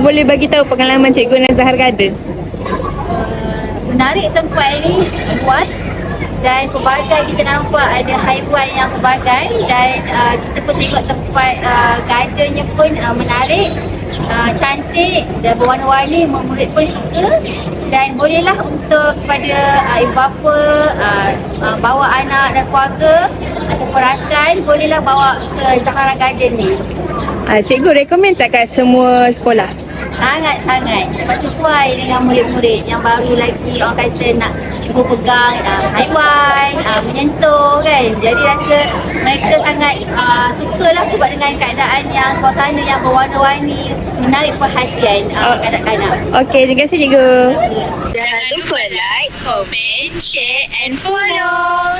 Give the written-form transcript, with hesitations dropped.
boleh bagi tahu pengalaman Cikgu Nazahar Garden? Menarik tempat ini, luas dan pelbagai kita nampak ada haiwan yang pelbagai dan kita pun tengok tempat gardennya pun menarik, cantik dan berwarna-warni, murid pun suka dan bolehlah untuk kepada ibu bapa bawa anak dan keluarga ataupun rakan bolehlah bawa ke Zahara Garden ni. Cikgu rekomen tak kat semua sekolah? Sangat-sangat sebab sesuai dengan murid-murid yang baru lagi orang kata nak cuba pegang haiwan, menyentuh kan. Jadi rasa mereka sangat sukalah sebab dengan keadaan yang suasana yang berwarna-warni menarik perhatian kanak-kanak. Okey, terima kasih Cikgu. Jangan lupa like, comment, share and follow.